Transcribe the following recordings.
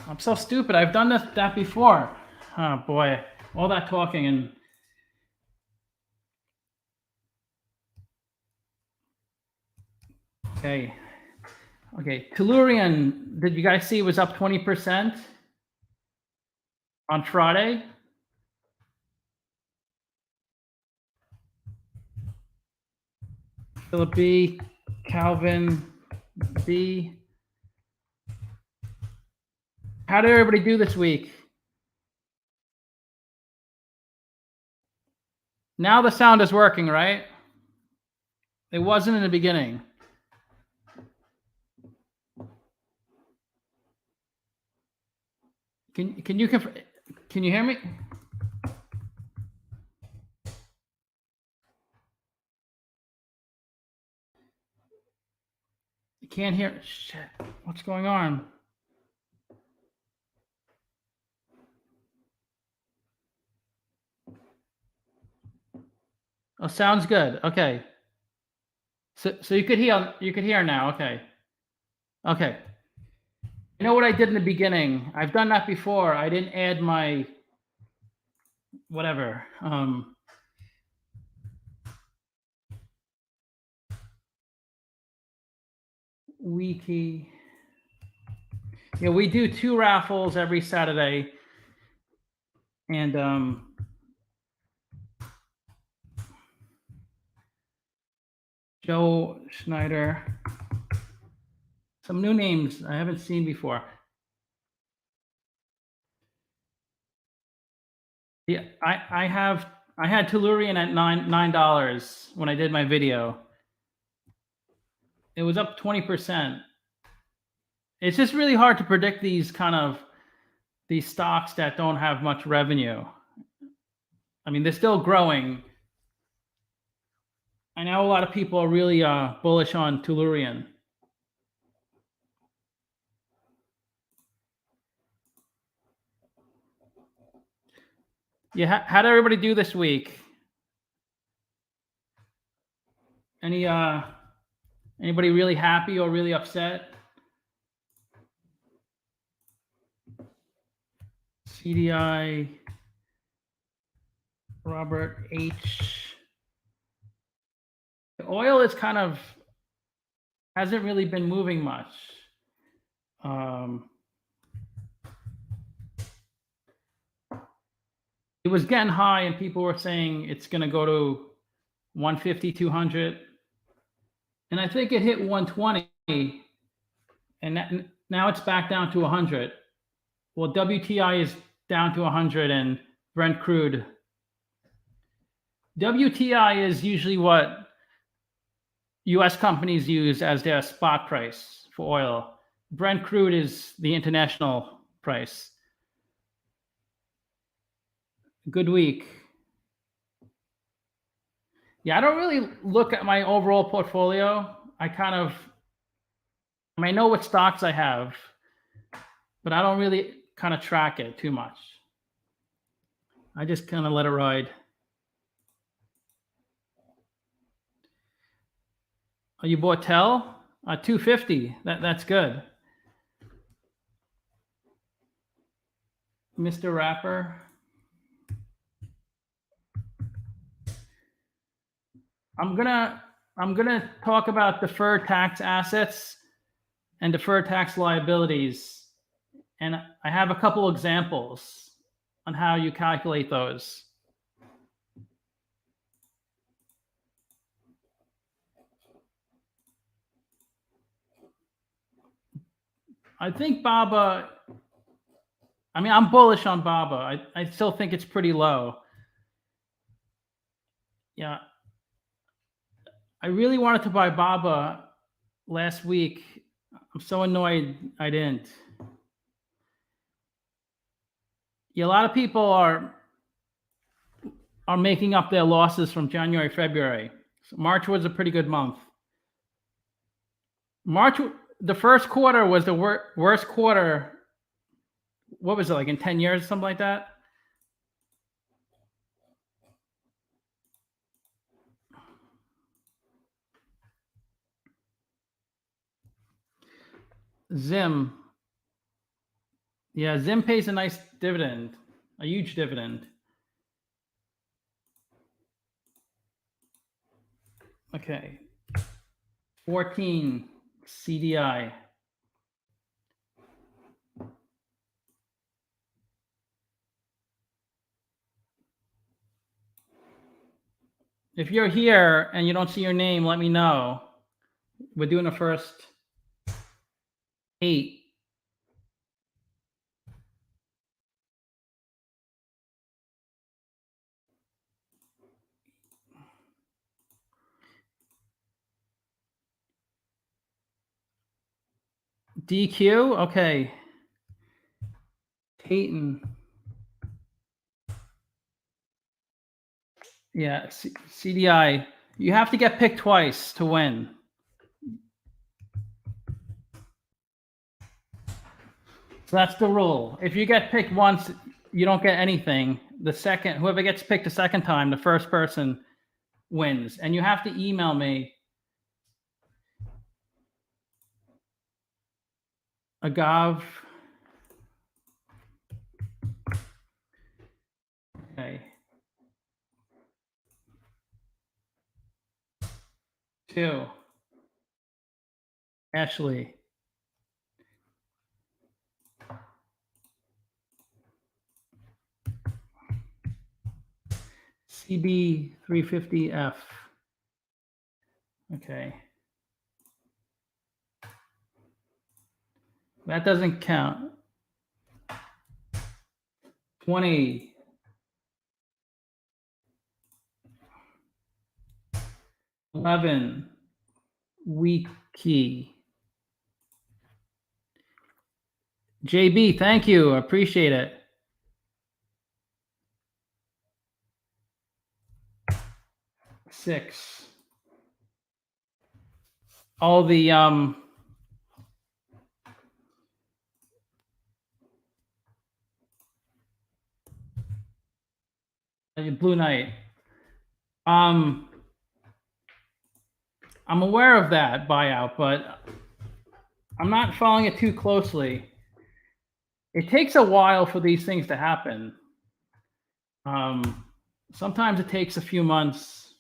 I'm so stupid. I've done that before. Oh boy, all that talking and. Okay. Tellurian, did you guys see it was up 20% on Friday? Philip B, Calvin B. How did everybody do this week? Now the sound is working, right? It wasn't in the beginning. Can you hear me? You can't hear. Shit. What's going on? Oh, sounds good. Okay. So you could hear now. Okay. Okay. You know what I did in the beginning? I've done that before. I didn't add my whatever. Wiki. Yeah, we do 2 raffles every Saturday. And Joe Schneider. Some new names I haven't seen before. Yeah, I had Tellurian at $9 when I did my video. It was up 20%. It's just really hard to predict these stocks that don't have much revenue. I mean, they're still growing. I know a lot of people are really bullish on Tellurian. Yeah, how did everybody do this week? Anybody really happy or really upset? CDI, Robert H. The oil is hasn't really been moving much. It was getting high and people were saying it's going to go to 150, 200. And I think it hit 120 and now it's back down to 100. Well, WTI is down to 100 and Brent crude. WTI is usually what US companies use as their spot price for oil. Brent crude is the international price. Good week. Yeah, I don't really look at my overall portfolio. I know what stocks I have, but I don't really track it too much. I just let it ride. Oh, you bought Tel? 250. That's good. Mr. Rapper. I'm gonna talk about deferred tax assets and deferred tax liabilities. And I have a couple examples on how you calculate those. I think BABA, I'm bullish on BABA. I still think it's pretty low. Yeah. I really wanted to buy BABA last week. I'm so annoyed I didn't. Yeah, a lot of people are making up their losses from January, February. So March was a pretty good month. The first quarter was the worst quarter. What was it, like in 10 years, something like that? Zim. Yeah, Zim pays a nice dividend, a huge dividend. Okay. 14, CDI. If you're here and you don't see your name, let me know. We're doing the first 8. DQ, okay. Peyton. Yeah, CDI. You have to get picked twice to win. So that's the rule. If you get picked once, you don't get anything. Whoever gets picked the second time, the first person wins. And you have to email me Agav. Okay. 2. Ashley. CB350F. Okay. That doesn't count. 20. 11. Wiki. JB, thank you. I appreciate it. 6. All the Blue Knight. I'm aware of that buyout, but I'm not following it too closely. It takes a while for these things to happen. Sometimes it takes a few months,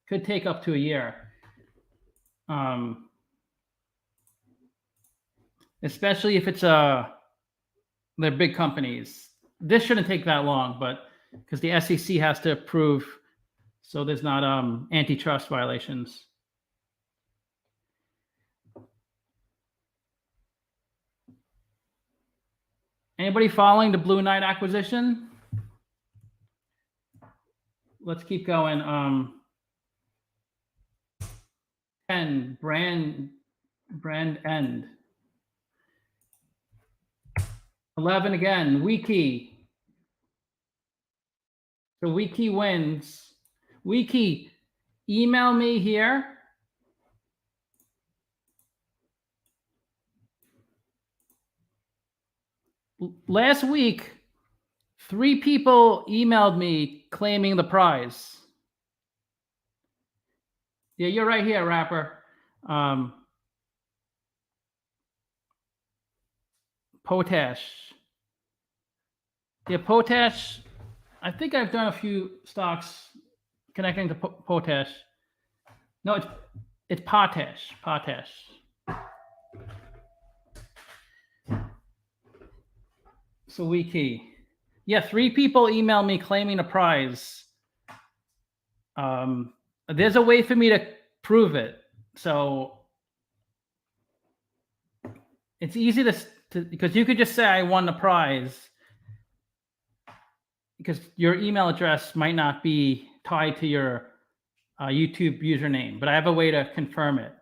could take up to a year. Especially if it's they're big companies. This shouldn't take that long, but because the SEC has to approve, so there's not antitrust violations. Anybody following the Blue Knight acquisition? Let's keep going. 10, brand end. 11 again, Wiki. So Wiki wins. Wiki, email me here. Last week, 3 people emailed me claiming the prize. Yeah, you're right here, Rapper. Potash. Yeah, Potash. I think I've done a few stocks connecting to Potash. No, it's Potash. Potash. So Wiki. Yeah, 3 people emailed me claiming a prize. There's a way for me to prove it. So it's easy to because you could just say I won the prize because your email address might not be tied to your YouTube username, but I have a way to confirm it.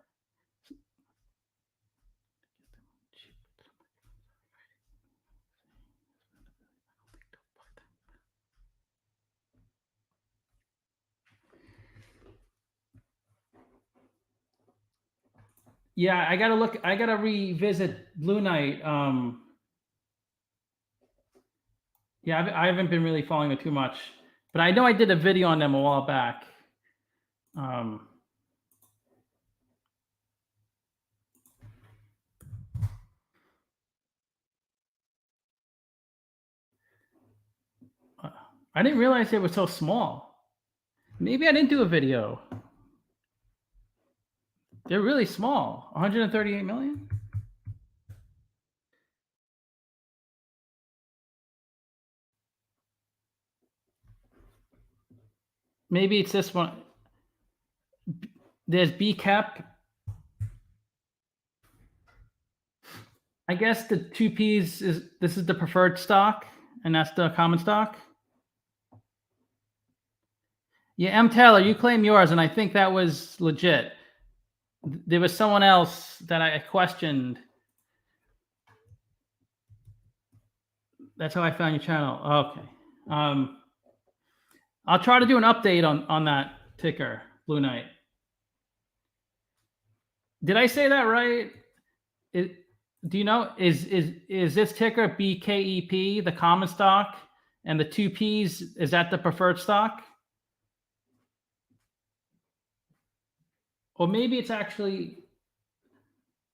Yeah, I gotta revisit Blue Knight. Yeah, I haven't been really following it too much, but I know I did a video on them a while back. I didn't realize it was so small. Maybe I didn't do a video. They're really small. 138 million. Maybe it's this one. There's BCAP. I guess the 2Ps this is the preferred stock, and that's the common stock. Yeah, M. Taylor, you claim yours, and I think that was legit. There was someone else that I questioned. That's how I found your channel. Okay. I'll try to do an update on that ticker, Blue Knight. Did I say that right? Do you know, is this ticker BKEP, the common stock, and the 2Ps, is that the preferred stock? Or maybe it's actually,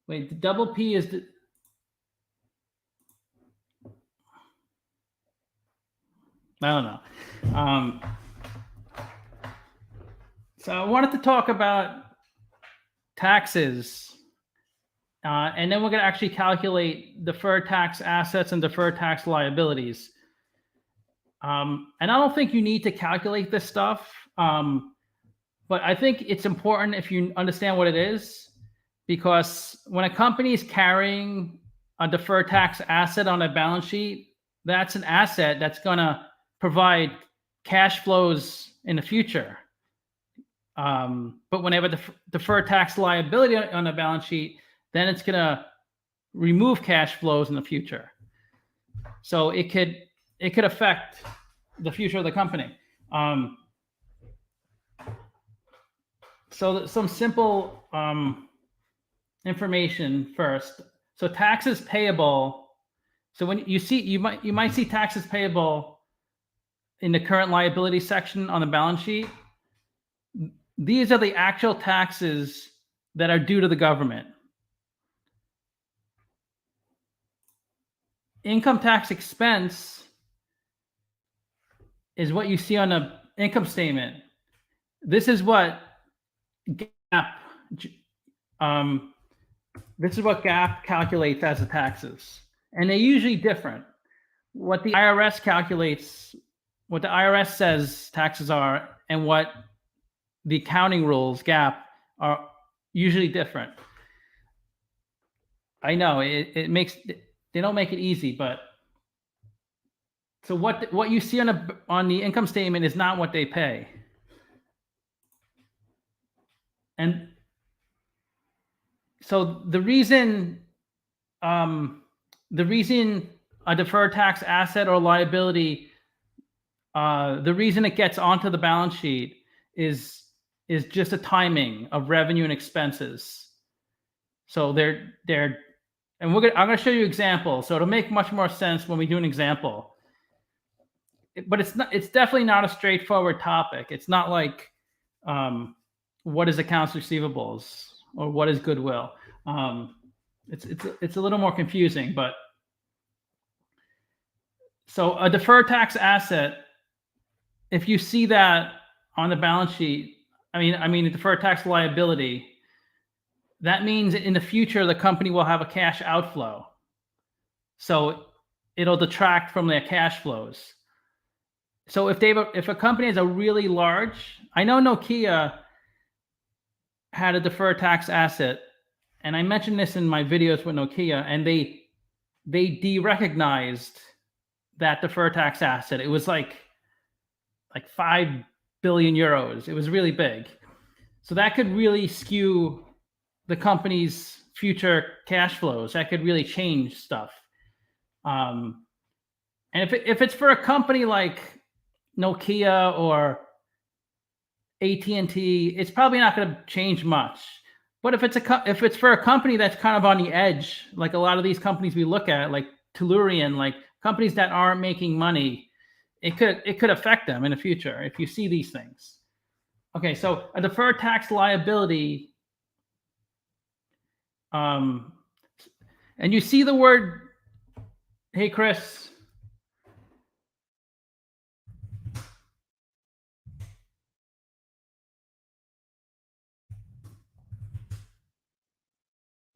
wait, the double P is the, I don't know. So I wanted to talk about taxes. And then we're going to actually calculate deferred tax assets and deferred tax liabilities. And I don't think you need to calculate this stuff. But I think it's important if you understand what it is, because when a company is carrying a deferred tax asset on a balance sheet, that's an asset that's going to provide cash flows in the future. But whenever the deferred tax liability on the balance sheet, then it's going to remove cash flows in the future. So it could affect the future of the company. So some simple information first. So taxes payable. So when you see, you might see taxes payable in the current liability section on the balance sheet. These are the actual taxes that are due to the government. Income tax expense is what you see on the income statement. This is what GAAP, this is what GAAP calculates as the taxes, and they're usually different. What the IRS calculates, what the IRS says taxes are, and what the accounting rules, GAAP, are usually different. I know it makes, they don't make it easy, but so what you see on the income statement is not what they pay. And so the reason a deferred tax asset or liability, the reason it gets onto the balance sheet is just a timing of revenue and expenses. So I'm gonna show you examples. So it'll make much more sense when we do an example. But it's definitely not a straightforward topic. It's not like what is accounts receivables or what is goodwill. It's a little more confusing, but so a deferred tax asset, if you see that on the balance sheet, I mean a deferred tax liability, that means in the future the company will have a cash outflow. So it'll detract from their cash flows. So if a company has a really large, I know Nokia had a deferred tax asset, and I mentioned this in my videos with Nokia, and they de-recognized that deferred tax asset. It was like 5 billion euros. It was really big. So that could really skew the company's future cash flows. That could really change stuff. And if it's for a company like Nokia or AT&T, it's probably not going to change much. But if it's for a company that's kind of on the edge, like a lot of these companies we look at, like Tellurian, like companies that aren't making money, it could affect them in the future if you see these things. Okay, so a deferred tax liability, and you see the word, hey Chris,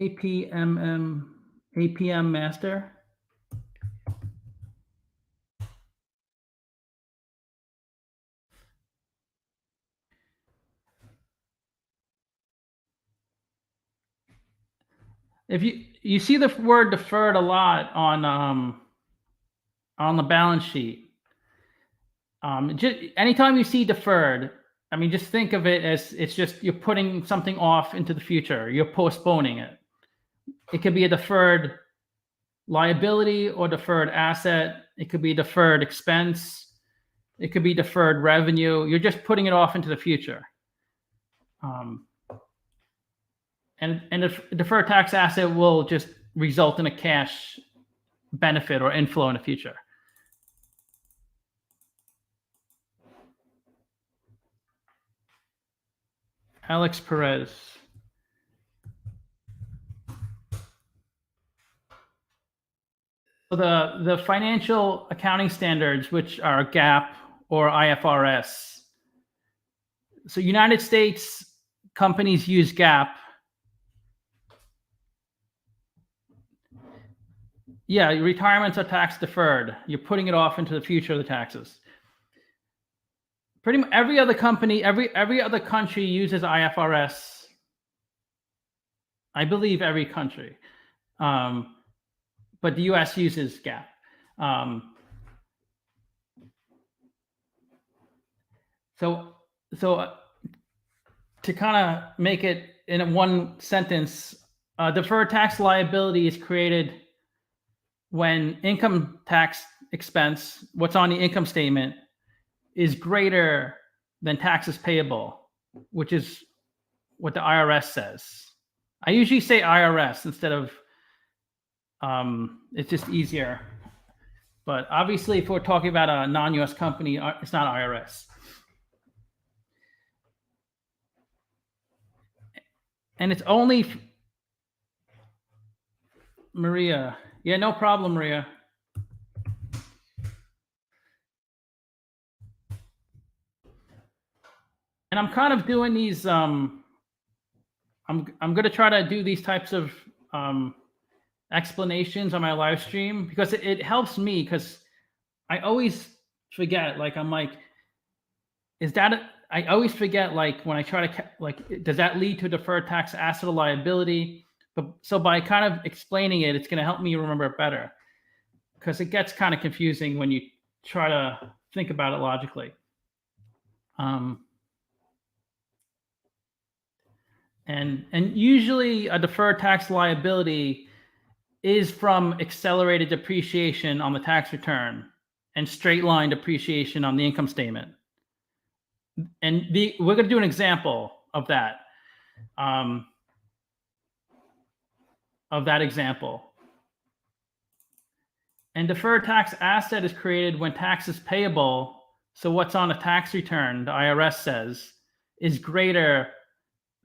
APM master. If you see the word deferred a lot on the balance sheet. Anytime you see deferred, I mean, just think of it as it's just you're putting something off into the future. You're postponing it. It could be a deferred liability or deferred asset. It could be deferred expense. It could be deferred revenue. You're just putting it off into the future. And a deferred tax asset will just result in a cash benefit or inflow in the future. Alex Perez. So the financial accounting standards, which are GAAP or IFRS. So United States companies use GAAP. Yeah, retirements are tax deferred. You're putting it off into the future of the taxes. Pretty much every other company, every other country uses IFRS. I believe every country. But the US uses GAAP. So to kind of make it in one sentence, deferred tax liability is created when income tax expense, what's on the income statement, is greater than taxes payable, which is what the IRS says. I usually say IRS instead of, it's just easier. But obviously, if we're talking about a non-US company, it's not IRS. And it's only Maria. Yeah, no problem, Maria. And I'm kind of doing these. I'm going to try to do these types of explanations on my live stream because it helps me, because I always forget. Like, I'm like, is that I always forget, like, when I try to, like, does that lead to deferred tax asset or liability? But so by kind of explaining it, it's going to help me remember it better, because it gets kind of confusing when you try to think about it logically. And usually a deferred tax liability is from accelerated depreciation on the tax return and straight line depreciation on the income statement. And we're going to do an example of that. Example. And deferred tax asset is created when taxes payable, so what's on a tax return, the IRS says, is greater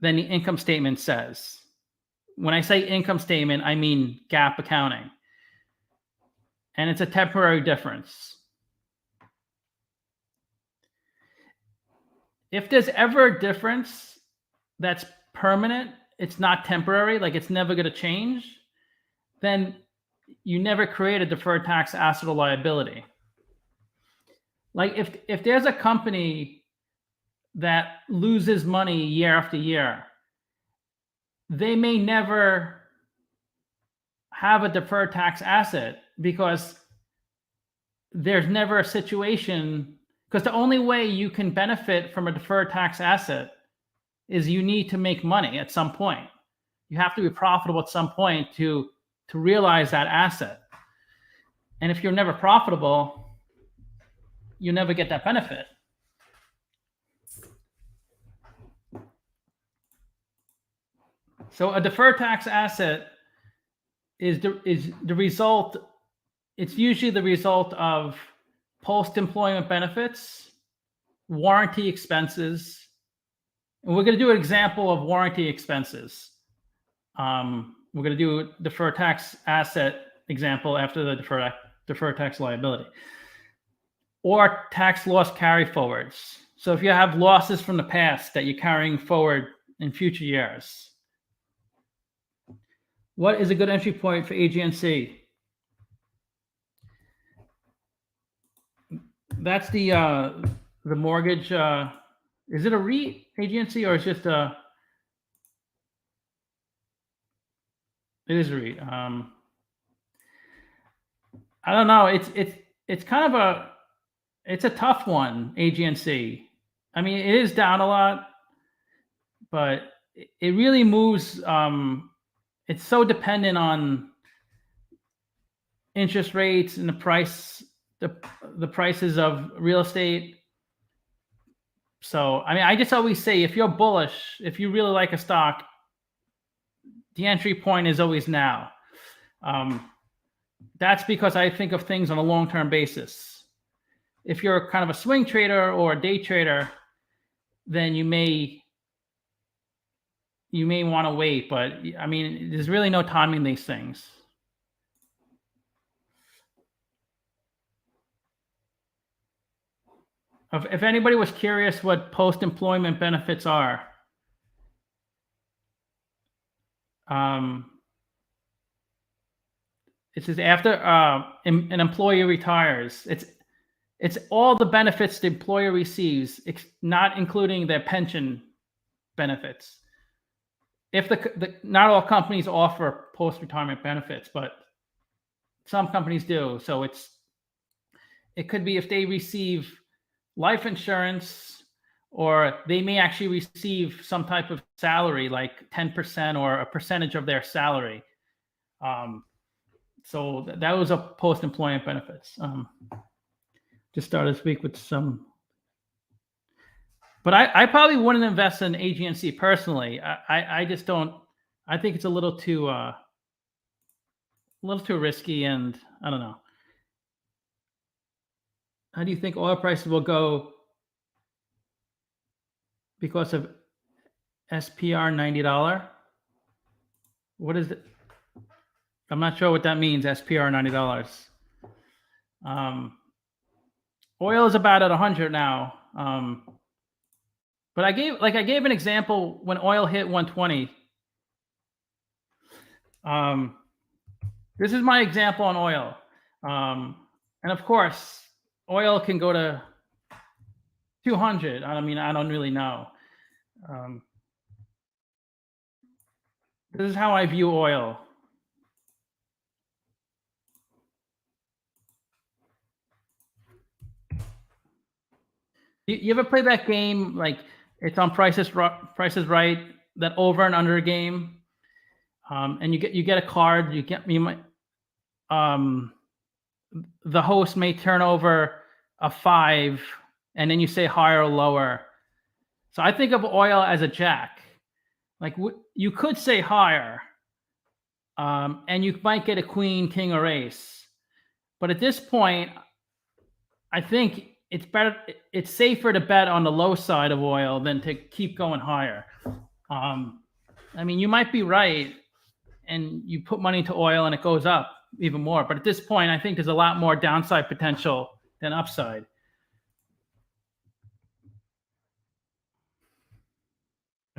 than the income statement says. When I say income statement, I mean GAAP accounting. And it's a temporary difference. If there's ever a difference that's permanent, it's not temporary, like it's never going to change, then you never create a deferred tax asset or liability. Like if there's a company that loses money year after year, they may never have a deferred tax asset because there's never a situation, because the only way you can benefit from a deferred tax asset is you need to make money at some point. You have to be profitable at some point to realize that asset. And if you're never profitable, you never get that benefit. So a deferred tax asset is the result. It's usually the result of post-employment benefits, warranty expenses, and we're going to do an example of warranty expenses. We're going to do a deferred tax asset example after the deferred tax liability, or tax loss carry forwards. So if you have losses from the past that you're carrying forward in future years. What is a good entry point for Agnc? That's the mortgage. Is it a REIT, Agnc, or it's just a? It is a REIT. I don't know. It's kind of it's a tough one, Agnc. I mean, it is down a lot, but it really moves. It's so dependent on interest rates and the prices of real estate. So, I mean, I just always say, if you're bullish, if you really like a stock, the entry point is always now. That's because I think of things on a long-term basis. If you're kind of a swing trader or a day trader, then you may want to wait. But I mean, there's really no timing these things. If anybody was curious what post-employment benefits are, it says after an employee retires, it's all the benefits the employer receives, not including their pension benefits. If not all companies offer post-retirement benefits, but some companies do. So it could be if they receive life insurance, or they may actually receive some type of salary, like 10% or a percentage of their salary. So that was a post-employment benefits. Just started this week with some, but I probably wouldn't invest in Agnc personally. I just don't. I think it's a little too risky, and I don't know. How do you think oil prices will go because of SPR $90? What is it? I'm not sure what that means. SPR $90. Oil is about at 100 now. But I gave an example when oil hit 120. This is my example on oil. And of course, oil can go to 200. I mean, I don't really know. This is how I view oil. You ever play that game, like it's on Price is Right, that over and under game, and you get a card. You might the host may turn over a 5, and then you say higher or lower. So I think of oil as a jack. Like you could say higher, and you might get a queen, king, or ace. But at this point, I think it's safer to bet on the low side of oil than to keep going higher. I mean, you might be right, and you put money into oil and it goes up even more. But at this point, I think there's a lot more downside potential than upside.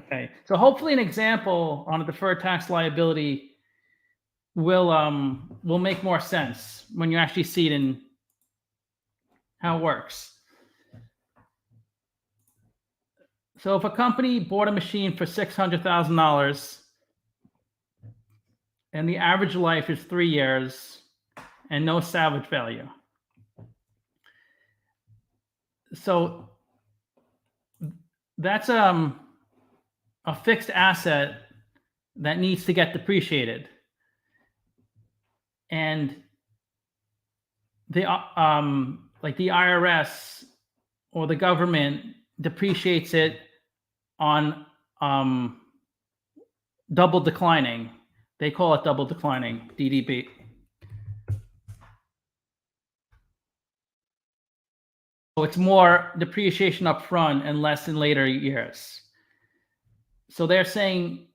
Okay, so hopefully an example on a deferred tax liability will make more sense when you actually see it in how it works. So if a company bought a machine for $600,000 and the average life is 3 years and no salvage value, so that's a fixed asset that needs to get depreciated, and the like the IRS or the government depreciates it on double declining. They call it double declining, DDB. So it's more depreciation up front and less in later years. So they're saying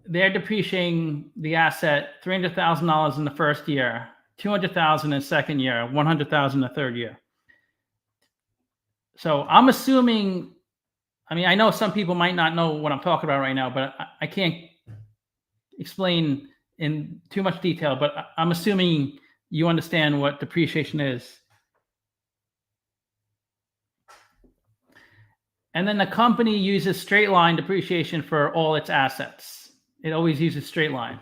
they're depreciating the asset $300,000 in the first year, $200,000 in the second year, $100,000 in the third year. So I'm assuming, I mean, I know some people might not know what I'm talking about right now, but I can't explain in too much detail, but I'm assuming you understand what depreciation is. And then the company uses straight line depreciation for all its assets. It always uses straight line.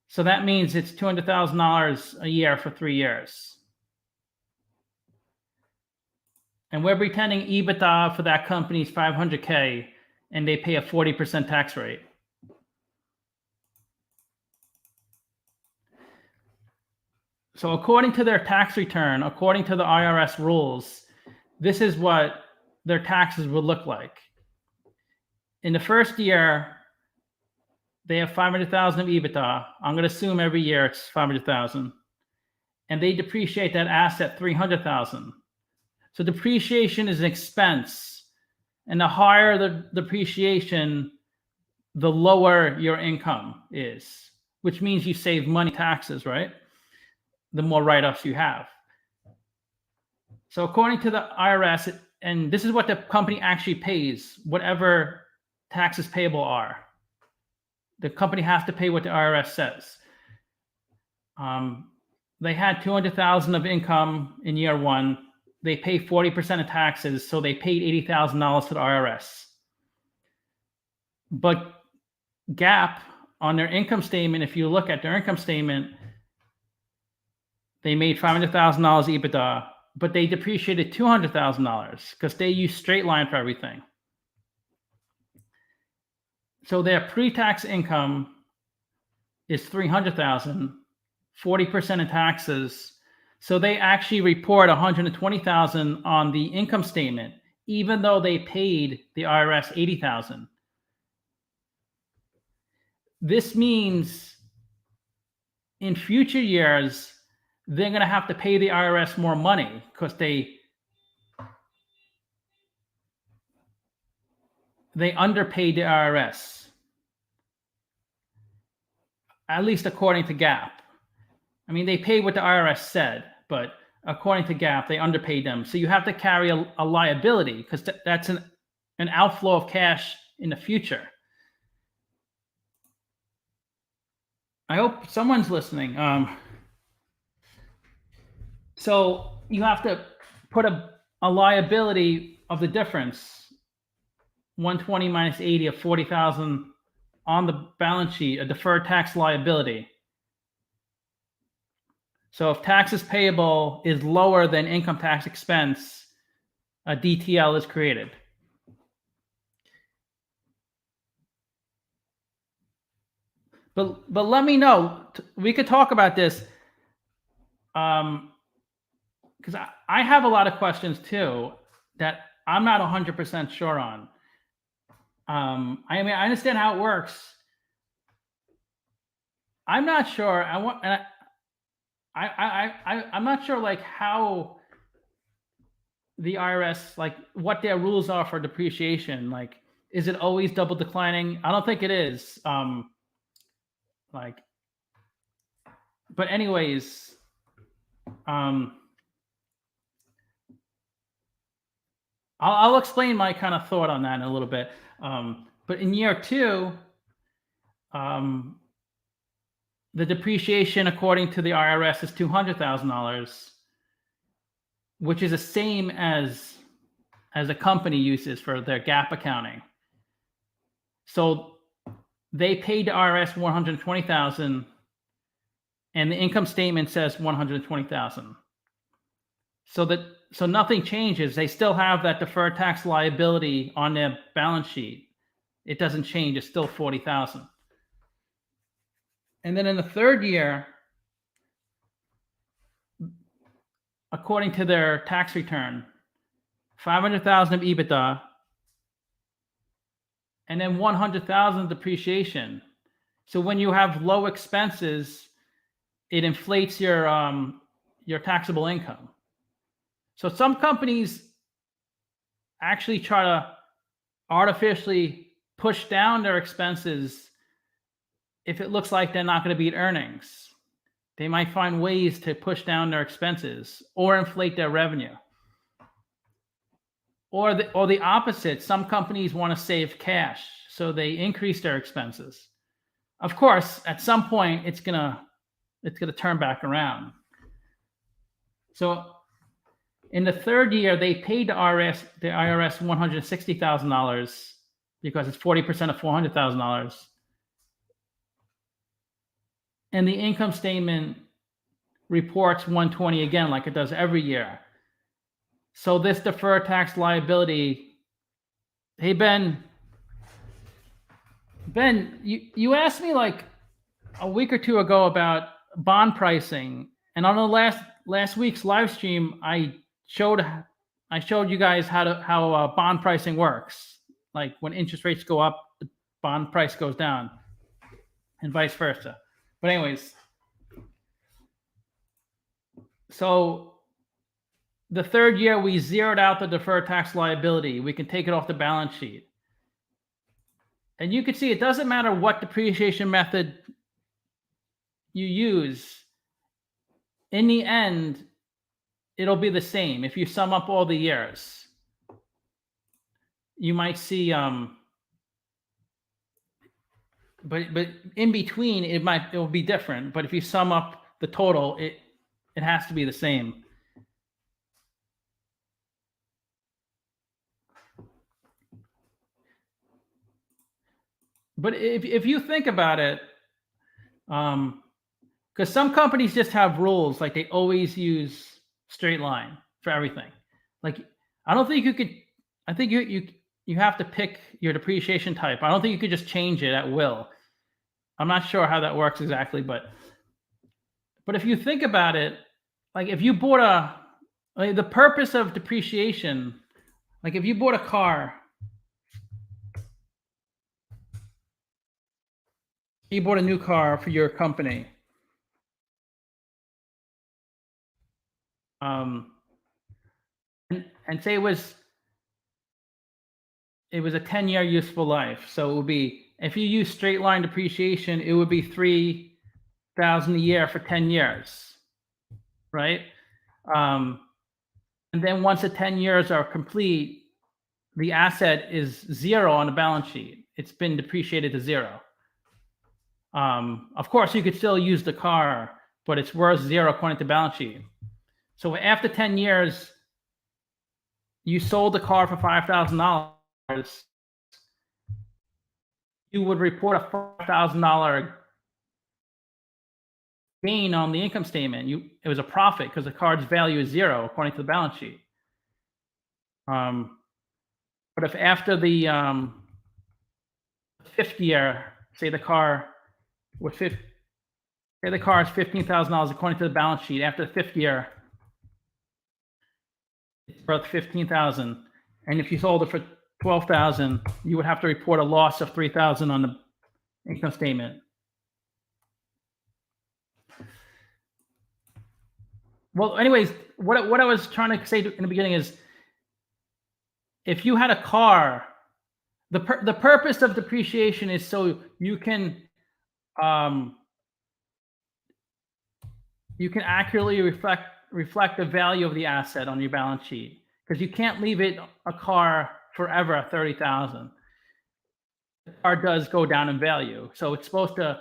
So that means it's $200,000 a year for 3 years. And we're pretending EBITDA for that company is $500K and they pay a 40% tax rate. So according to their tax return, according to the IRS rules, this is what their taxes would look like. In the first year, they have 500,000 of EBITDA. I'm going to assume every year it's 500,000, and they depreciate that asset 300,000. So depreciation is an expense, and the higher the depreciation, the lower your income is, which means you save money taxes, right? The more write-offs you have. So according to the IRS, and this is what the company actually pays, whatever taxes payable are. The company has to pay what the IRS says. They had 200,000 of income in year one. They pay 40% of taxes, so they paid $80,000 to the IRS. But GAAP on their income statement, if you look at their income statement, they made $500,000 EBITDA, but they depreciated $200,000 because they use straight line for everything. So their pre-tax income is $300,000, 40% in taxes. So they actually report $120,000 on the income statement, even though they paid the IRS $80,000. This means in future years, they're going to have to pay the IRS more money because they underpaid the IRS, at least according to GAAP. I mean, they paid what the IRS said, but according to GAAP, they underpaid them. So you have to carry a liability because that's an outflow of cash in the future. I hope someone's listening. So you have to put a liability of the difference, 120 minus 80 of 40,000 on the balance sheet, a deferred tax liability. So if taxes payable is lower than income tax expense, a DTL is created. But let me know. We could talk about this because I have a lot of questions too that I'm not 100% sure on. I mean, I understand how it works. I'm not sure. I'm not sure like how the IRS, like what their rules are for depreciation. Like, is it always double declining? I don't think it is. But anyways, I'll explain my kind of thought on that in a little bit. But in year two, the depreciation according to the IRS is $200,000, which is the same as a company uses for their GAAP accounting. So they paid the IRS $120,000, and the income statement says $120,000. So nothing changes. They still have that deferred tax liability on their balance sheet. It doesn't change. It's still $40,000. And then in the third year, according to their tax return, 500,000 of EBITDA, and then 100,000 depreciation. So when you have low expenses, it inflates your taxable income. So some companies actually try to artificially push down their expenses if it looks like they're not going to beat earnings. They might find ways to push down their expenses or inflate their revenue. Or the opposite, some companies want to save cash, so they increase their expenses. Of course, at some point it's gonna turn back around. So in the third year, they paid the IRS $160,000 because it's 40% of $400,000. And the income statement reports 120 again, like it does every year. So this deferred tax liability, hey Ben, you asked me like a week or two ago about bond pricing, and on the last week's live stream, I showed you guys how bond pricing works. Like when interest rates go up, the bond price goes down, and vice versa. But anyways, so the third year we zeroed out the deferred tax liability. We can take it off the balance sheet, and you can see it doesn't matter what depreciation method you use. In the end, it'll be the same. If you sum up all the years, you might see, but in between, it will be different. But if you sum up the total, it has to be the same. But if you think about it, because some companies just have rules, like they always use straight line for everything. Like I don't think you could. I think you have to pick your depreciation type. I don't think you could just change it at will. I'm not sure how that works exactly, but if you think about it, like if you bought the purpose of depreciation, like if you bought a car, you bought a new car for your company, and say it was a 10-year useful life. So it would be, if you use straight line depreciation, it would be $3,000 a year for 10 years, right? And then once the 10 years are complete, the asset is zero on the balance sheet. It's been depreciated to zero. Of course, you could still use the car, but it's worth zero according to balance sheet. So after 10 years, you sold the car for $5,000. You would report a $5,000 gain on the income statement. It was a profit because the car's value is zero according to the balance sheet. But if after the 5th year, say the car is $15,000 according to the balance sheet. After the 5th year, it's worth $15,000, and if you sold it for $12,000, you would have to report a loss of $3,000 on the income statement. Well, anyways, what I was trying to say in the beginning is, if you had a car, the purpose of depreciation is so you can accurately reflect the value of the asset on your balance sheet, because you can't leave it a car forever at $30,000. The car does go down in value, so it's supposed to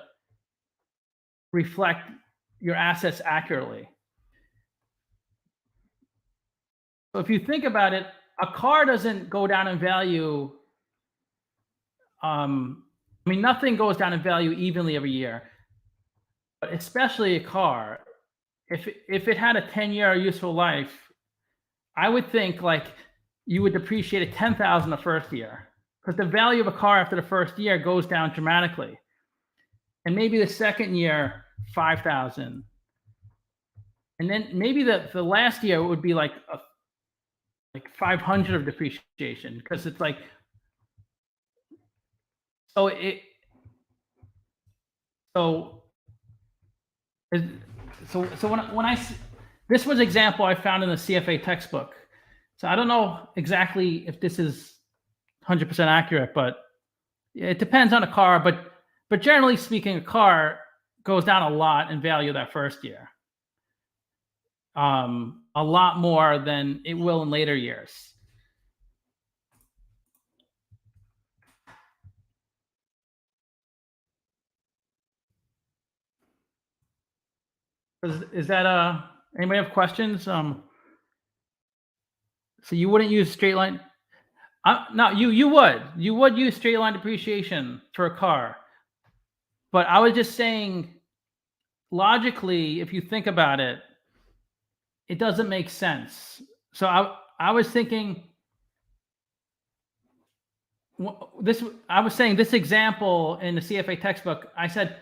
reflect your assets accurately. So if you think about it, a car doesn't go down in value. I mean, nothing goes down in value evenly every year, but especially a car. If it had a 10-year useful life, I would think like you would depreciate at $10,000 the first year, because the value of a car after the first year goes down dramatically, and maybe the second year $5,000, and then maybe the last year would be like 500 of depreciation, because it's like, so when I this was an example I found in the CFA textbook. So I don't know exactly if this is 100% accurate, but it depends on a car. But generally speaking, a car goes down a lot in value that first year. A lot more than it will in later years. Is that anybody have questions? So you wouldn't use straight line? No, you would use straight line depreciation for a car, but I was just saying logically, if you think about it, it doesn't make sense. So I was thinking I was saying this example in the CFA textbook. I said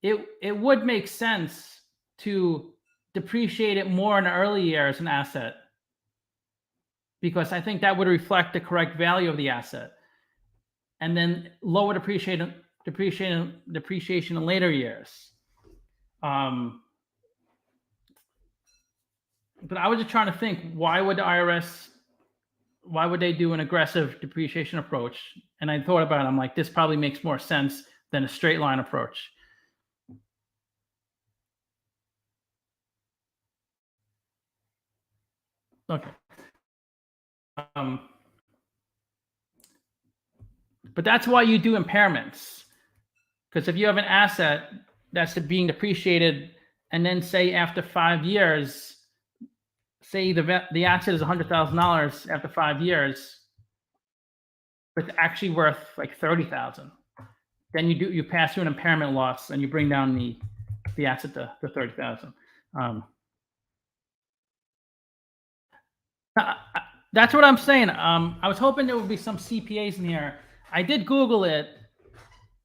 it would make sense to depreciate it more in the early years an asset, because I think that would reflect the correct value of the asset, and then lower depreciation in later years. But I was just trying to think, why would the IRS, why would they do an aggressive depreciation approach? And I thought about it. I'm like, this probably makes more sense than a straight line approach. Okay. But that's why you do impairments. Because if you have an asset that's being depreciated, and then say after 5 years, say the asset is $100,000 after 5 years, but it's actually worth like $30,000. Then you pass through an impairment loss and you bring down the asset to $30,000. That's what I'm saying. I was hoping there would be some CPAs in here. I did Google it,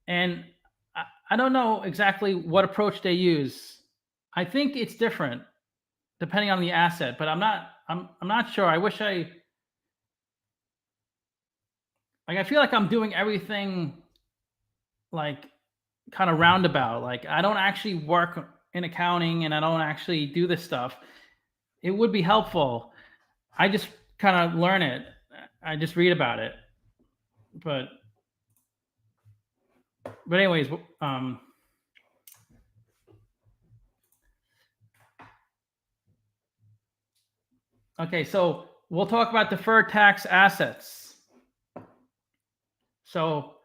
and I don't know exactly what approach they use. I think it's different depending on the asset, but I'm not sure. I wish I feel like I'm doing everything like kind of roundabout. Like I don't actually work in accounting and I don't actually do this stuff. It would be helpful. I just kind of learn it. I just read about it. But anyways, okay, so we'll talk about deferred tax assets. So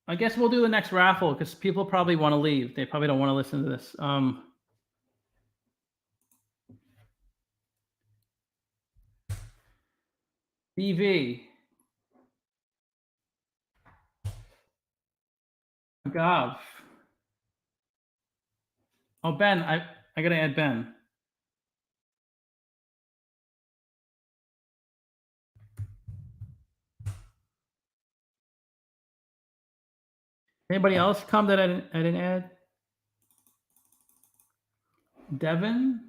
I guess we'll do the next raffle because people probably want to leave. They probably don't want to listen to this. BV. Gov. Oh, Ben, I gotta add Ben. Anybody else come that I didn't add? Devin?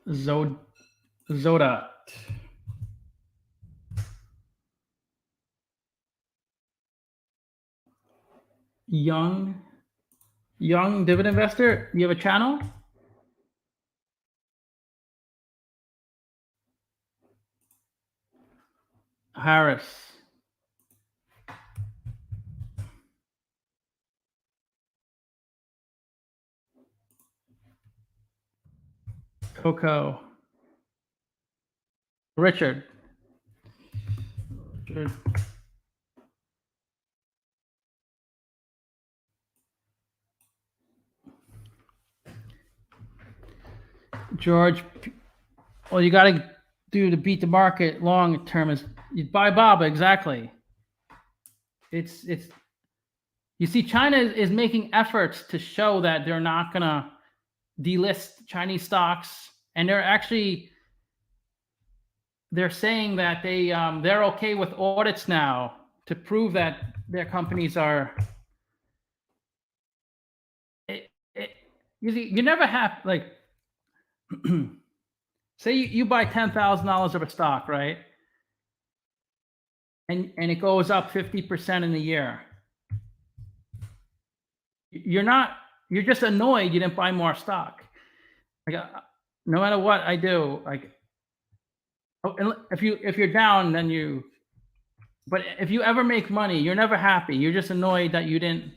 Zoda. Young dividend investor. You have a channel? Harris. Coco. Richard. George. Well, you got to do to beat the market long term is you buy Bob. Exactly. It's you see, China is making efforts to show that they're not going to delist Chinese stocks, and they're saying that they're okay with audits now to prove that their companies are. You never have like. Say you buy $10,000 of a stock, right? And it goes up 50% in a year. You're just annoyed you didn't buy more stock. Like, no matter what I do, like, if you're down, then but if you ever make money, you're never happy. You're just annoyed that you didn't.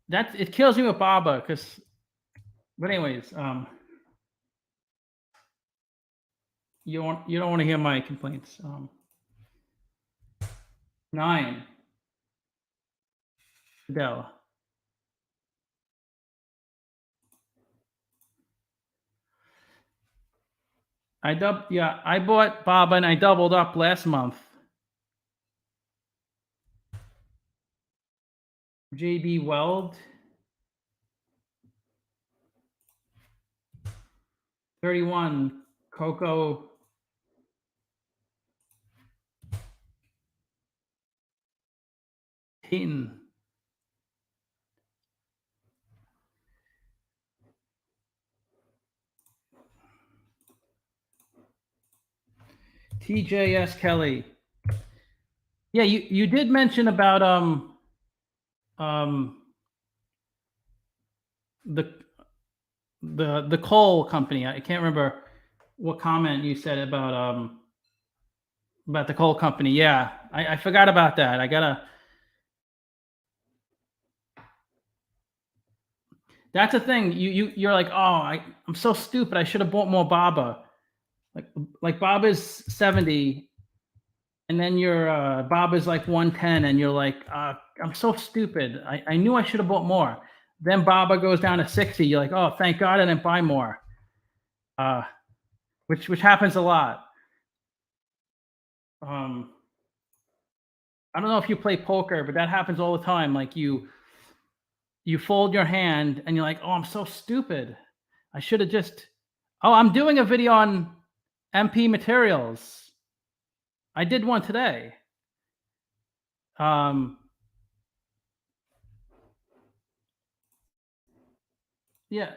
It kills me with BABA but anyways, You don't want to hear my complaints. 9. Adele. I bought Baba and I doubled up last month. JB Weld. 31. Coco. Heaton. TJS Kelly. Yeah, you did mention about the coal company. I can't remember what comment you said about the coal company. Yeah, I forgot about that. I gotta. That's the thing. You're like, oh, I'm so stupid. I should have bought more Baba. Like Baba's 70, and then your Baba's like 110, and you're like, I'm so stupid. I knew I should have bought more. Then Baba goes down to 60. You're like, oh, thank God I didn't buy more. Which happens a lot. I don't know if you play poker, but that happens all the time. Like you fold your hand and you're like, oh, I'm so stupid. I should have just. Oh, I'm doing a video on MP materials. I did one today. Yeah.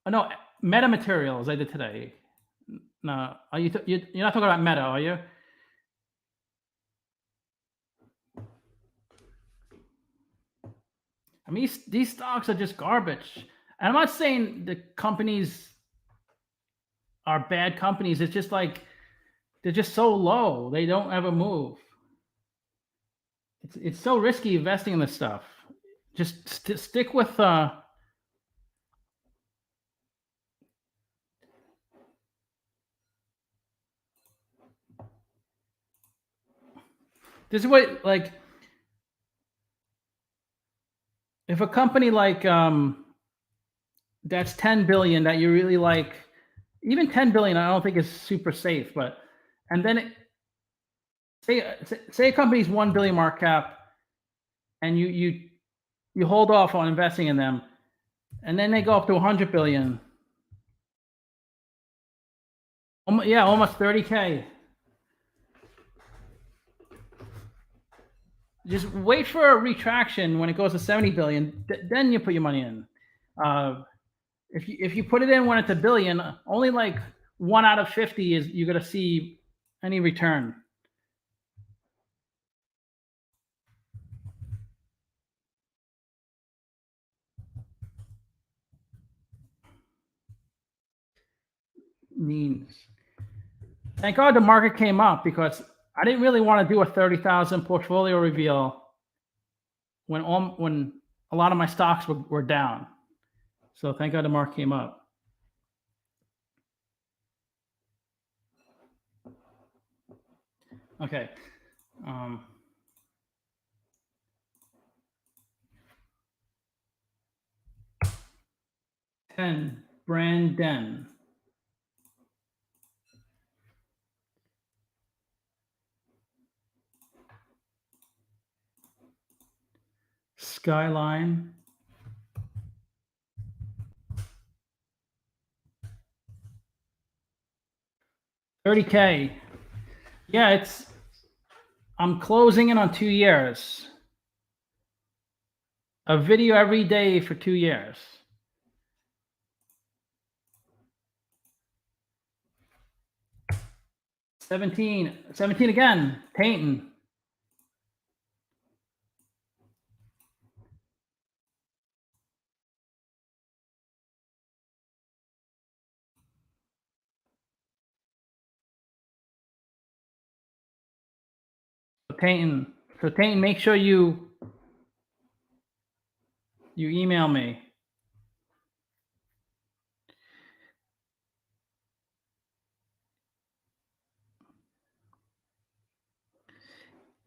No, meta materials I did today. No, are you're not talking about meta, are you? I mean, these stocks are just garbage. And I'm not saying the companies are bad companies. It's just like they're just so low. They don't ever move. It's so risky investing in this stuff. Just stick with this is what, like, if a company like that's 10 billion that you really like, even 10 billion I don't think is super safe, but and then say a company's 1 billion market cap and you hold off on investing in them, and then they go up to 100 billion. Yeah, almost 30K. Just wait for a retraction when it goes to 70 billion. Then you put your money in. If you put it in when it's a billion, only like 1 out of 50 is you're gonna see any return. Means. Thank God the market came up because I didn't really want to do a 30,000 portfolio reveal when a lot of my stocks were down. So thank God the market came up. Okay. 10, Brandon. Skyline. $30K. Yeah, I'm closing in on 2 years. A video every day for 2 years. 17 again. Payton. So Payton, make sure you email me.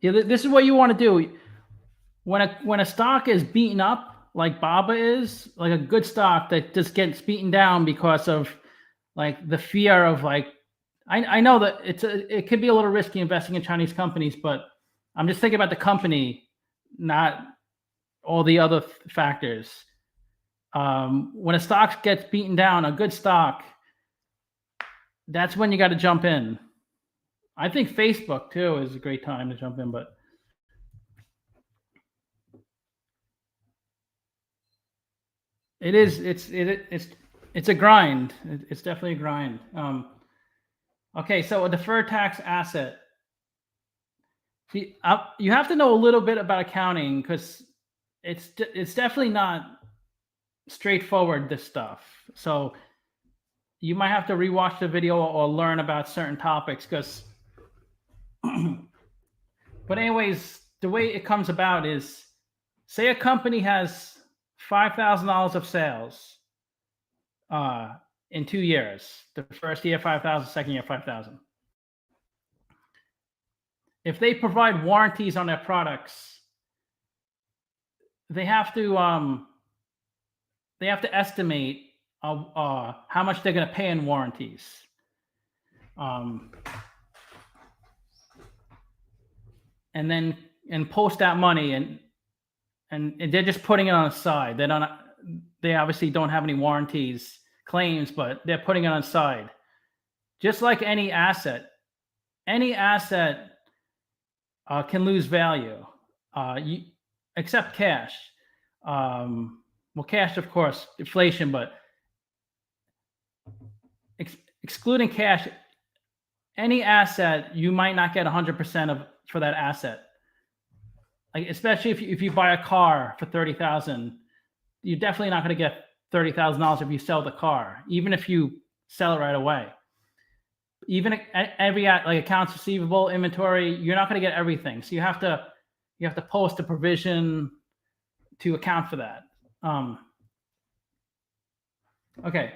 Yeah, this is what you want to do. When a stock is beaten up, like Baba is, like a good stock that just gets beaten down because of like the fear of like, I know that it could be a little risky investing in Chinese companies, but I'm just thinking about the company, not all the other factors. When a stock gets beaten down, a good stock, that's when you got to jump in. I think Facebook too is a great time to jump in, but it is it's a grind. It's definitely a grind. Okay, so a deferred tax asset. See, you have to know a little bit about accounting because it's definitely not straightforward, this stuff. So you might have to rewatch the video or learn about certain topics because but anyways, the way it comes about is, say a company has $5,000 of sales in 2 years. The first year 5,000, second year 5,000. If they provide warranties on their products, they have to estimate how much they're going to pay in warranties. And then post that money, and they're just putting it on the side. They obviously don't have any warranties claims, but they're putting it on the side. Just like any asset can lose value, except cash. Well, cash, of course, inflation, but excluding cash, any asset you might not get 100% for that asset. Like, especially if you buy a car for $30,000, you're definitely not going to get $30,000 if you sell the car, even if you sell it right away. Even every like accounts receivable, inventory, you're not going to get everything. So you have to post a provision to account for that. Okay,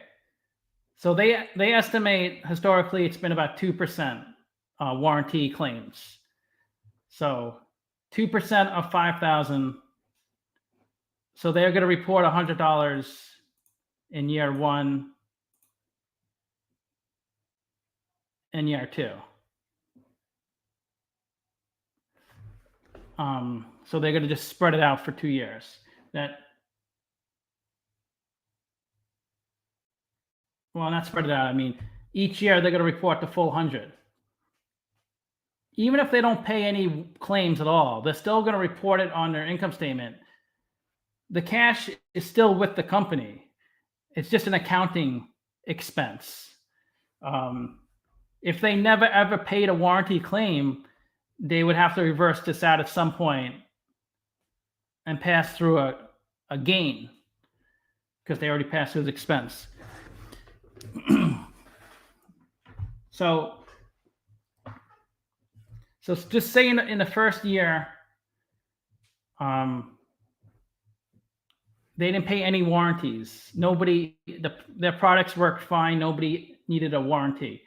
so they estimate historically it's been about 2% warranty claims. So 2% of 5,000. So they're going to report $100 in year 1 and year 2. So they're going to just spread it out for 2 years. Well, not spread it out. I mean, each year they're going to report the full 100. Even if they don't pay any claims at all, they're still going to report it on their income statement. The cash is still with the company. It's just an accounting expense. If they never ever paid a warranty claim, they would have to reverse this out at some point and pass through a gain because they already passed through the expense. So just say in the first year, they didn't pay any warranties. Their products worked fine. Nobody needed a warranty.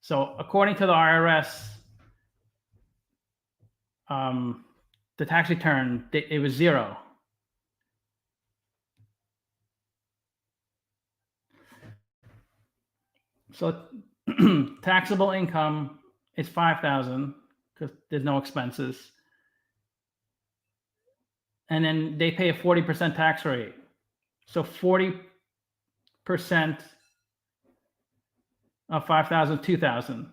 So according to the IRS, the tax return, it was 0. So taxable income is 5,000 because there's no expenses. And then they pay a 40% tax rate. So 40% of 5,000, 2,000.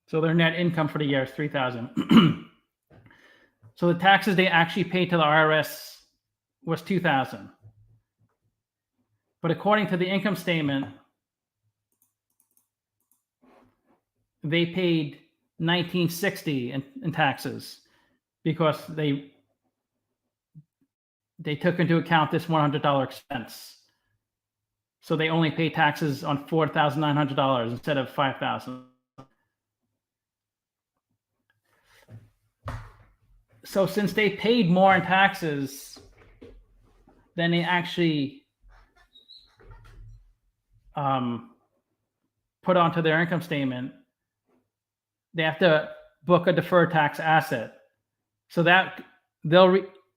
So their net income for the year is 3,000. So the taxes they actually paid to the IRS was 2,000. But according to the income statement, they paid $1,960 in taxes because they took into account this $100 expense. So they only pay taxes on $4,900 instead of $5,000. So since they paid more in taxes than they actually put onto their income statement, they have to book a deferred tax asset, so that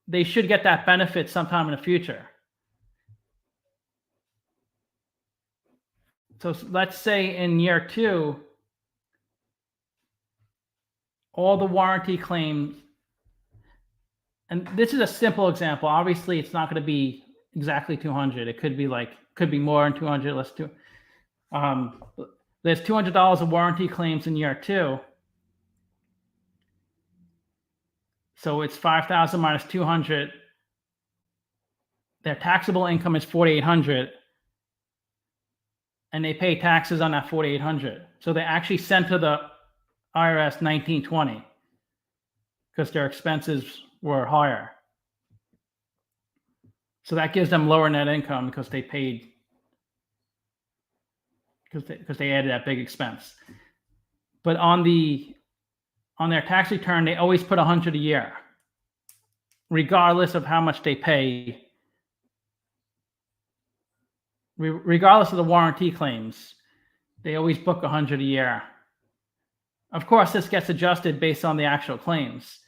they should get that benefit sometime in the future. So let's say in year 2, all the warranty claims, and this is a simple example. Obviously, it's not going to be exactly 200. It could be more than 200. Let's do. There's $200 of warranty claims in year 2. So it's 5,000 minus 200. Their taxable income is 4,800, and they pay taxes on that 4,800. So they actually sent to the IRS 1920 because their expenses were higher. So that gives them lower net income because they paid, because they added that big expense. But on their tax return, they always put 100 a year, regardless of how much they pay, regardless of the warranty claims. They always book 100 a year. Of course, this gets adjusted based on the actual claims.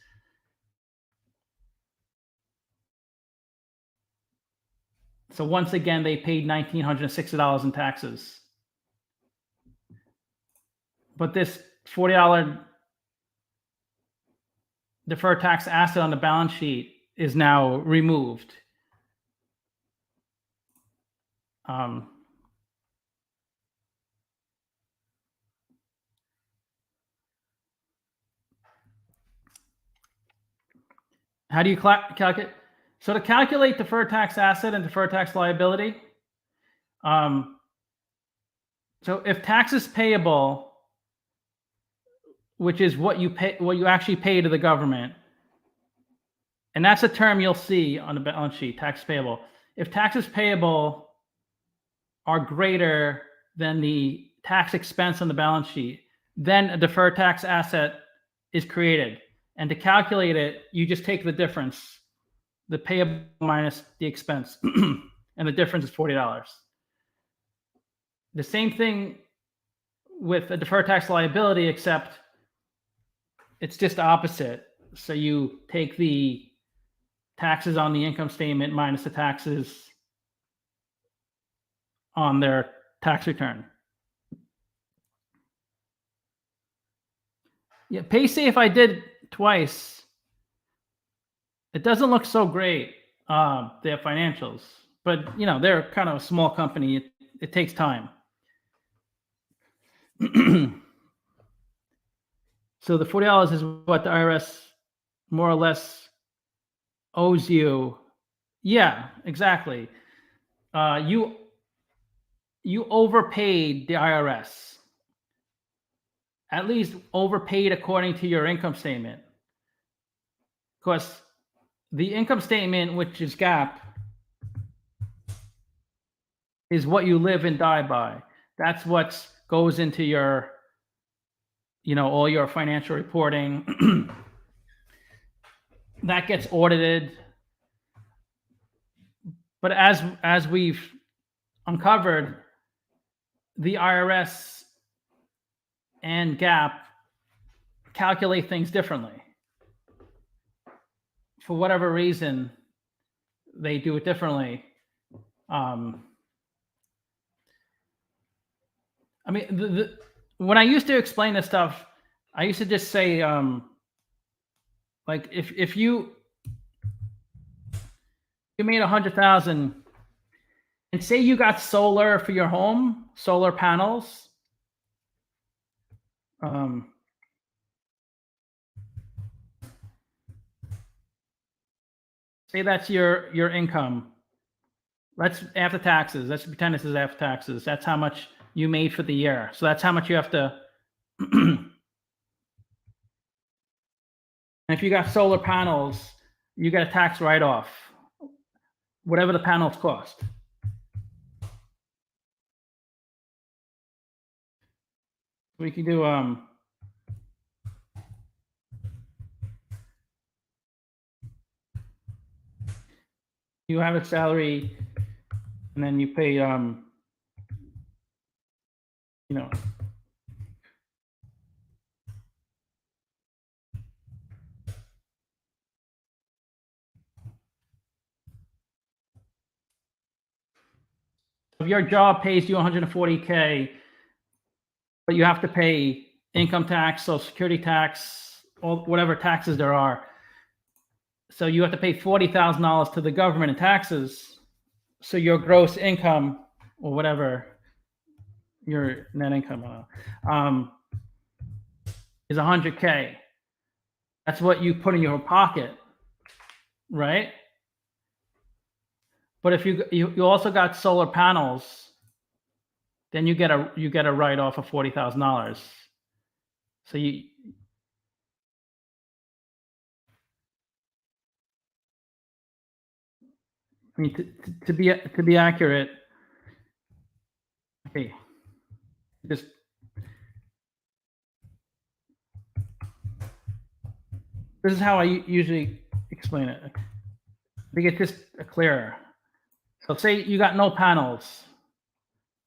So once again, they paid $1,960 in taxes. But this $40 deferred tax asset on the balance sheet is now removed. How do you calculate? So to calculate deferred tax asset and deferred tax liability, so if taxes payable, which is what you actually pay to the government, and that's a term you'll see on the balance sheet, tax payable. If taxes payable are greater than the tax expense on the balance sheet, then a deferred tax asset is created. And to calculate it, you just take the difference, the payable minus the expense, and the difference is $40. The same thing with a deferred tax liability, except it's just the opposite. So you take the taxes on the income statement minus the taxes on their tax return. Yeah, PaySafe I did twice. It doesn't look so great, their financials, but they're kind of a small company. It takes time. So the $40 is what the IRS more or less owes you. Yeah, exactly. You overpaid the IRS. At least overpaid according to your income statement. Because the income statement, which is GAAP, is what you live and die by. That's what goes into your, all your financial reporting. That gets audited. But as we've uncovered, the IRS and GAAP calculate things differently. For whatever reason, they do it differently. I mean, when I used to explain this stuff, I used to just say, like, if you made 100,000, and say you got solar for your home, solar panels. Say that's your income. That's after taxes. Let's pretend this is after taxes. That's how much you made for the year. So that's how much you have to. And if you got solar panels, you get a tax write-off, whatever the panels cost. We can do you have a salary, and then you pay If your job pays you 140K, but you have to pay income tax, social security tax, or whatever taxes there are. So you have to pay $40,000 to the government in taxes. So your gross income, or whatever your net income is 100K. That's what you put in your pocket, right? But if you also got solar panels, then you get a write-off of $40,000. So I mean, to be accurate, okay, just this is how I usually explain it. To get this clearer. So say you got no panels.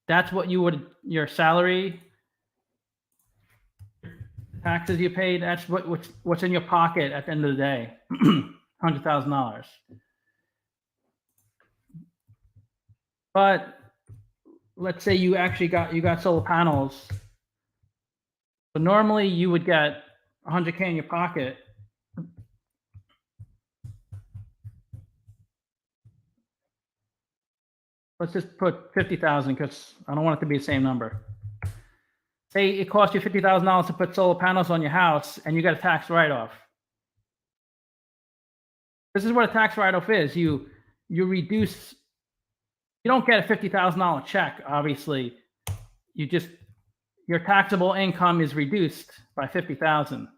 That's what your salary, taxes you paid, that's what's in your pocket at the end of the day, $100,000. But let's say you actually got solar panels. So normally you would get 100K in your pocket. Let's just put 50,000 because I don't want it to be the same number. Say it costs you $50,000 to put solar panels on your house and you got a tax write-off. This is what a tax write-off is. You reduce, you don't get a $50,000 check, obviously. Your taxable income is reduced by 50,000.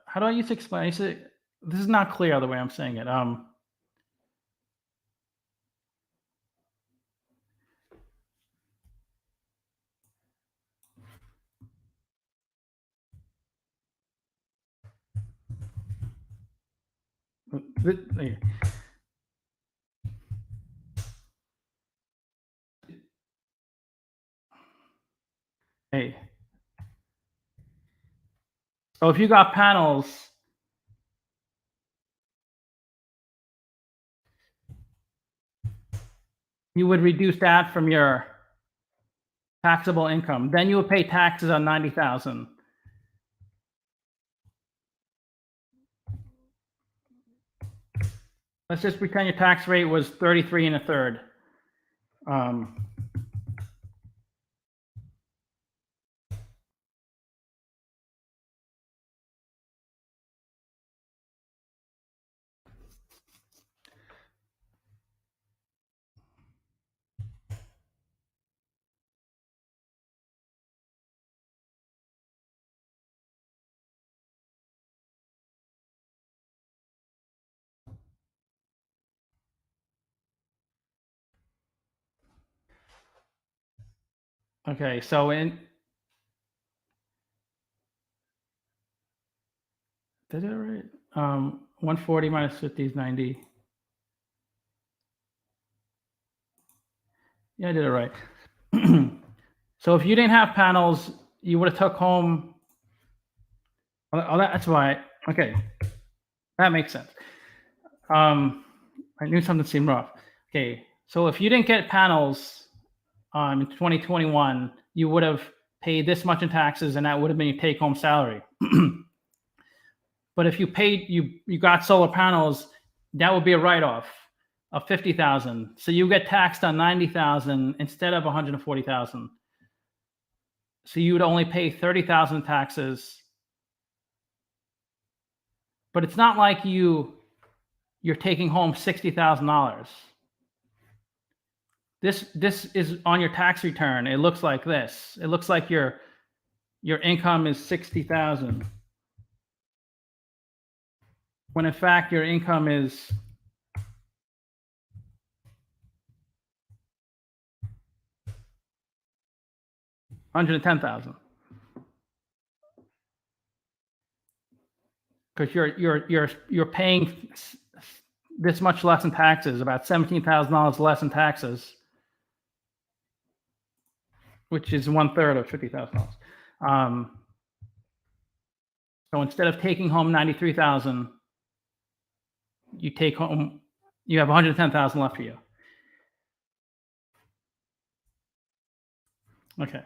How do I use to explain? This is not clear the way I'm saying it. Hey. So if you got panels, you would reduce that from your taxable income. Then you would pay taxes on 90,000. Let's just pretend your tax rate was 33 1/3. Okay, so did it right? 140 minus 50 is 90. Yeah, I did it right. So if you didn't have panels, you would have took home. That's why. Okay, that makes sense. I knew something seemed rough. Okay, so if you didn't get panels in 2021, you would have paid this much in taxes, and that would have been your take-home salary. But if you got solar panels, that would be a write-off of 50,000. So you get taxed on 90,000 instead of 140,000. So you would only pay 30,000 taxes. But it's not like you're taking home $60,000. This is on your tax return. It looks like this. It looks like your income is 60,000. When in fact your income is 110,000. Because you're paying this much less in taxes, about $17,000 less in taxes, which is 1/3 of $50,000. So instead of taking home 93,000, you have 110,000 left for you. Okay.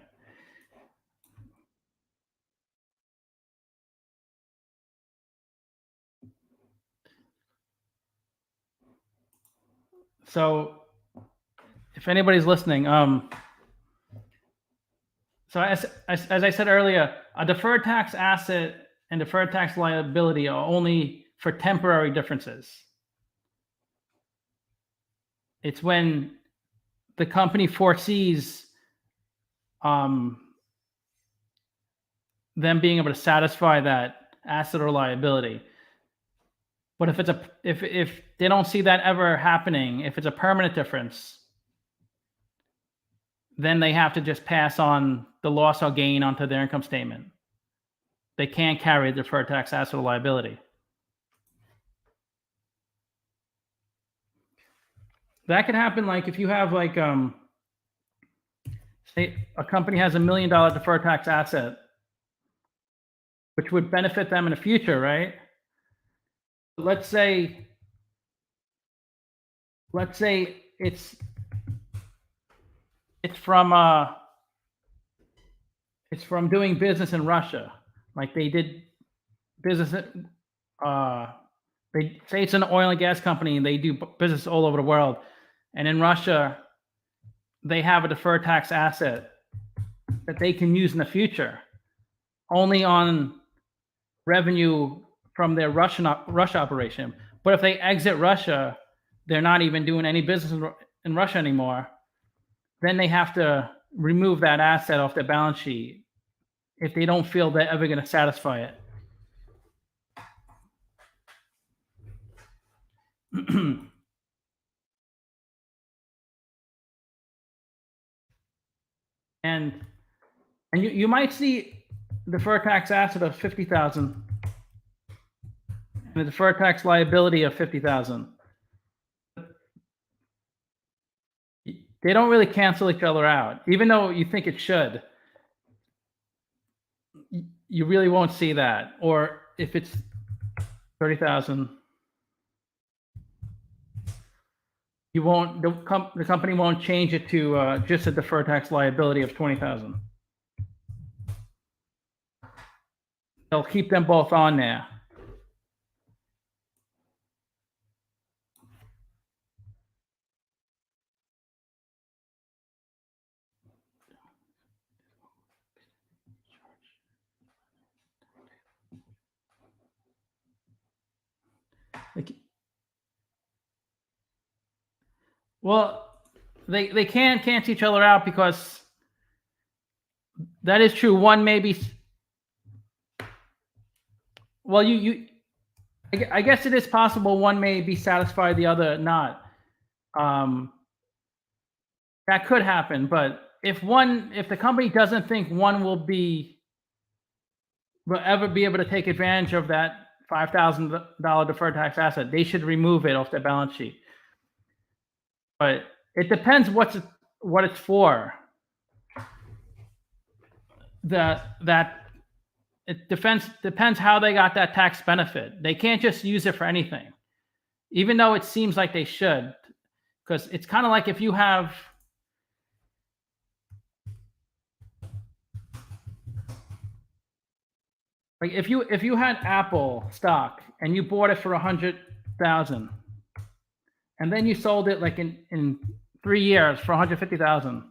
So if anybody's listening, so as I said earlier, a deferred tax asset and deferred tax liability are only for temporary differences. It's when the company foresees them being able to satisfy that asset or liability. But if they don't see that ever happening, if it's a permanent difference, then they have to just pass on the loss or gain onto their income statement. They can't carry the deferred tax asset or liability. That could happen like if you have like say a company has $1 million deferred tax asset, which would benefit them in the future, right? Let's say it's from doing business in Russia. Like they did business they say it's an oil and gas company and they do business all over the world. And in Russia, they have a deferred tax asset that they can use in the future only on revenue from their Russia operation. But if they exit Russia, they're not even doing any business in Russia anymore. Then they have to remove that asset off their balance sheet if they don't feel they're ever going to satisfy it. and you might see deferred tax asset of 50,000 and a deferred tax liability of 50,000. They don't really cancel each other out, even though you think it should. You really won't see that. Or if it's 30,000, you won't. The company won't change it to just a deferred tax liability of 20,000. They'll keep them both on there. Well, they can't cancel each other out because that is true. One may be. Well, I guess it is possible one may be satisfied, the other not. That could happen, but if the company doesn't think one will ever be able to take advantage of that $5,000 deferred tax asset, they should remove it off their balance sheet. But it depends what it's for. It depends how they got that tax benefit. They can't just use it for anything, even though it seems like they should, because it's kind of like if you have. Like if you had Apple stock and you bought it for 100,000, and then you sold it like in 3 years for 150,000.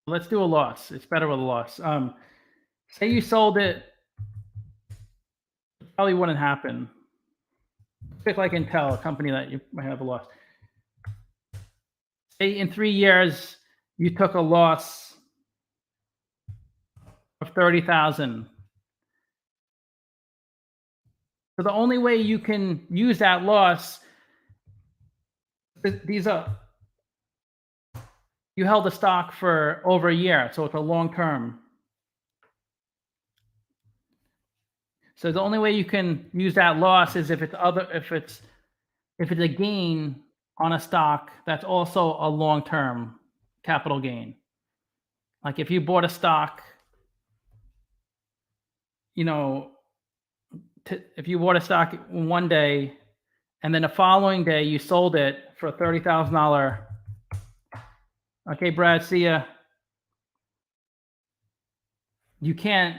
Let's do a loss. It's better with a loss. Say you sold it, it probably wouldn't happen. Pick like Intel, a company that you might have a loss. Say in 3 years you took a loss of 30,000. So the only way you can use that loss, these are you held the stock for over a year, so it's a long term. So the only way you can use that loss is if it's a gain on a stock that's also a long term capital gain. Like if you bought a stock, you know, if you bought a stock one day and then the following day you sold it for $30,000. Okay, Brad, see ya. You can't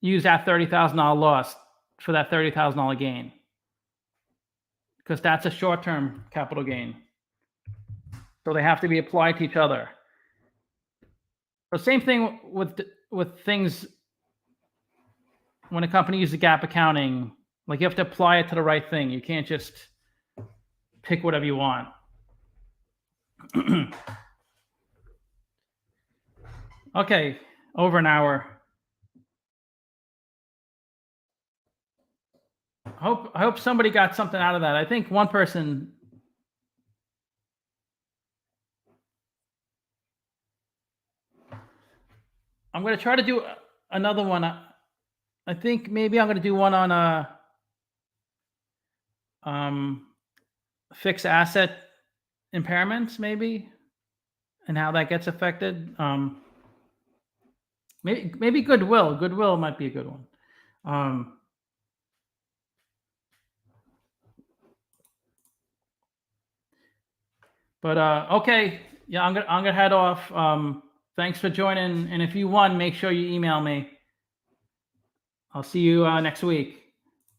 use that $30,000 loss for that $30,000 gain because that's a short-term capital gain. So they have to be applied to each other. The same thing with things when a company uses GAAP accounting. Like you have to apply it to the right thing. You can't just pick whatever you want. Okay, over an hour. I hope somebody got something out of that. I think one person. I'm going to try to do another one. I think maybe I'm going to do one on fixed asset impairments, maybe, and how that gets affected. Maybe goodwill. Goodwill might be a good one. But okay, yeah, I'm gonna head off. Thanks for joining, and if you won, make sure you email me. I'll see you next week.